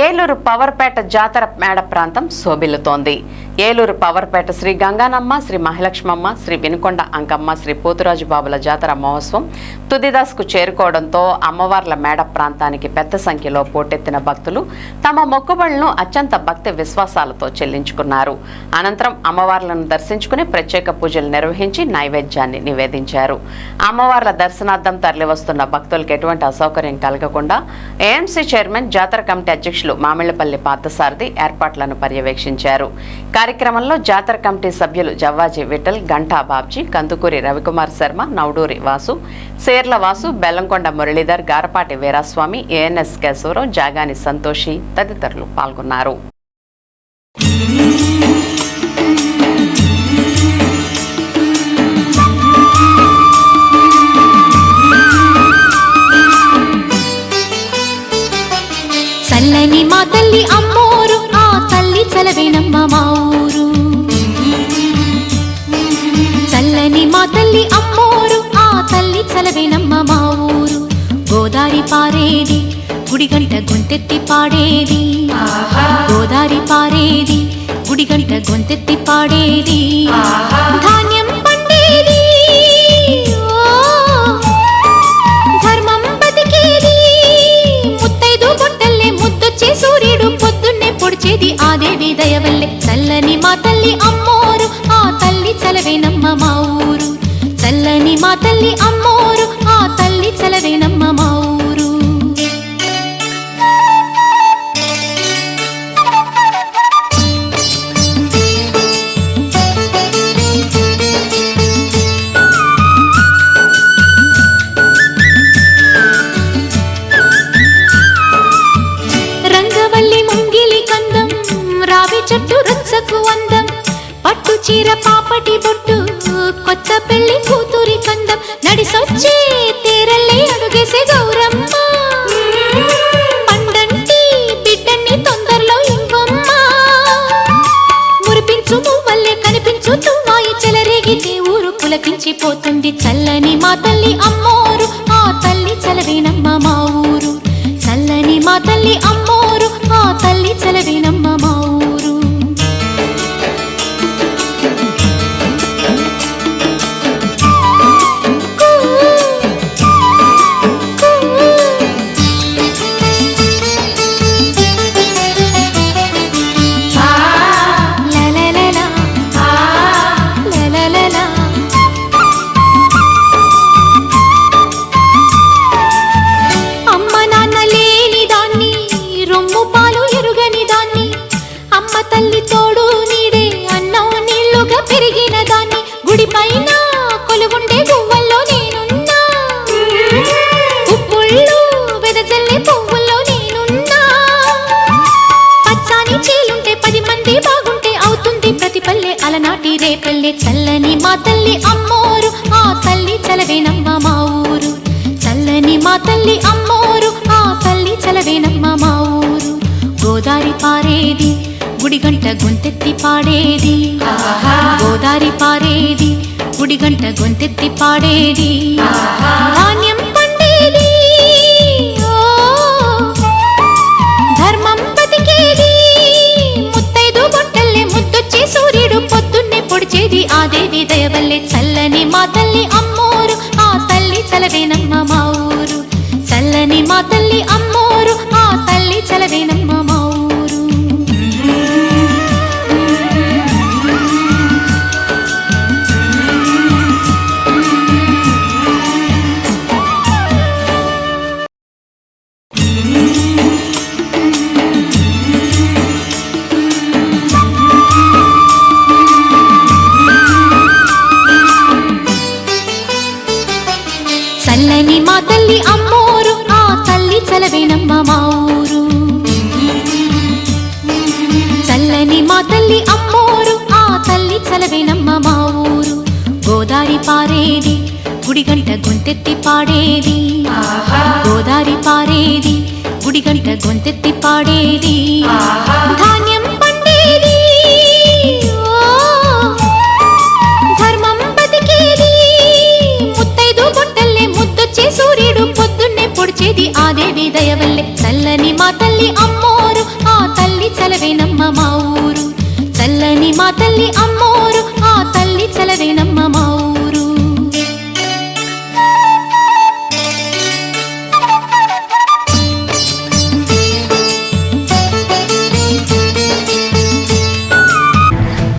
ఏలూరు పవర్పేట జాతర మేడ ప్రాంతం శోభిల్లుతోంది. ఏలూరు పవర్పేట శ్రీ గంగానమ్మ, శ్రీ మహాలక్ష్మమ్మ, శ్రీ వినుకొండ అంకమ్మ, శ్రీ పోతురాజు బాబుల జాతర మహోత్సవం తుదిదశకు చేరుకోవడంతో అమ్మవార్ల మేడ ప్రాంతానికి పెద్ద సంఖ్యలో పోటెత్తిన భక్తులు తమ మొక్కుబడులను అత్యంత భక్తి విశ్వాసాలతో చెల్లించుకున్నారు. అనంతరం అమ్మవార్లను దర్శించుకుని ప్రత్యేక పూజలు నిర్వహించి నైవేద్యాన్ని నివేదించారు. అమ్మవార్ల దర్శనార్థం తరలివస్తున్న భక్తులకు ఎటువంటి అసౌకర్యం కలగకుండా ఏఎంసీ చైర్మన్, జాతర కమిటీ అధ్యక్షులు మామిళ్లపల్లి పార్థసారథి ఏర్పాట్లను పర్యవేక్షించారు. కార్యక్రమంలో జాతర కమిటీ సభ్యులు జవ్వాజీ విఠల్, గంటా బాబ్జీ, కందుకూరి రవికుమార్ శర్మ, నౌడూరి వాసు, సేర్ల వాసు, బెల్లంకొండ మురళీధర్, గారపాటి వీరాస్వామి, ఏఎన్ఎస్ కేశవరావు, జాగాని సంతోషి తదితరులు పాల్గొన్నారు. చల్లని మా తల్లి అమ్మోరు, ఆ తల్లి చలవేనమ్మ మా ఊరు. చల్లని మా తల్లి అమ్మోరు, ఆ తల్లి చలవేనమ్మ మా ఊరు. గోదారి పారేది, గుడిగంట గొంతెత్తి పాడేది. గోదారి పారేది, గుడిగంట గొంతెత్తి పాడేది. ధాన్యం పండేది, సూర్యుడు పొద్దున్నే పొడిచేది ఆ దేవి దయవల్లే. చల్లని మా తల్లి అమ్మోరు, ఆ తల్లి చలవేనమ్మ మా ఊరు. చల్లని మా తల్లి అమ్మోరు, ఆ తల్లి చలవేనమ్మ మా ఊరు. చెట్టు రచ్చకు అందం, పట్టు చీర పాపటి బొట్టు, కొత్త పెళ్లి కూతురి కందం. నడిసొచ్చే తేరల్లే అడుగేసే గౌరమ్మ, పండంటి బిడ్డన్ని తొందరలో ఇవ్వమ్మ. మురిపించు మువ్వల్లే కనిపించు తుమ్మాయి, చెలరేగితే ఊరు పులకించిపోతుంది. చల్లని మా తల్లి అమ్మోరు, ఆ తల్లి చలవేనమ్మ మా ఊరు. చల్లని మా తల్లి అమ్మోరు, ఆ తల్లి చలవేనమ్మ మా ఊరు. తల్లి తోడు నీడే, అన్నం నీళ్లుగా పెరిగిన దాన్ని. గుడి పైన కొలువుండే గువ్వల్లో నేనున్నా, ఉప్పుళ్ళు వెదజల్లే పువ్వుల్లో నేనున్నా. పచ్చాని చీలుంటే 10 మంది బాగుంటే అవుతుంది ప్రతి పల్లె అలనాటి రేపల్లె. చల్లని మా తల్లి అమ్మోరు, ఆ తల్లి చలవేనమ్మ మా ఊరు. చల్లని మా తల్లి అమ్మోరు, ఆ తల్లి చలవేనమ్మ మా ఊరు. గోదారి పారేది, గుడిగంట గొంతెత్తి పాడేది. గోదారి పారేది, గుడిగంట గొంతెత్తి పాడేది. ధాన్యం పండేది, ధర్మం బతికేది. ముత్తైదు బొట్టల్లే ముద్దొచ్చే సూర్యుడు పొద్దున్నే పొడిచేది ఆ దేవి దయవల్లే. చల్లని మా తల్లి అమ్మోరు, ఆ తల్లి చలవేనమ్మ మా ఊరు. చల్లని మా తల్లి అమ్మోరు, ఆ తల్లి చలవేనమ్మ మా ఊరు. చల్లని మా తల్లి అమ్మోరు, ఆ తల్లి చలవేనమ్మ మా ఊరు. చల్లని మా తల్లి అమ్మోరు, ఆ తల్లి చలవేనమ్మ మా ఊరు. గోదారి పారేది, గుడిగంట గొంతెత్తి పాడేది. గోదారి పారేది, గుడిగంట గొంతెత్తి పాడేది. ధాన్యం పండేది, ధర్మం బతికేది. ముత్తైదు బొట్టల్లే ముద్దొచ్చే సూర్యుడు పొద్దున్నే పొడిచేది ఆ దేవి దయవల్లే. చల్లని మా తల్లి అమ్మోరు, మా తల్లి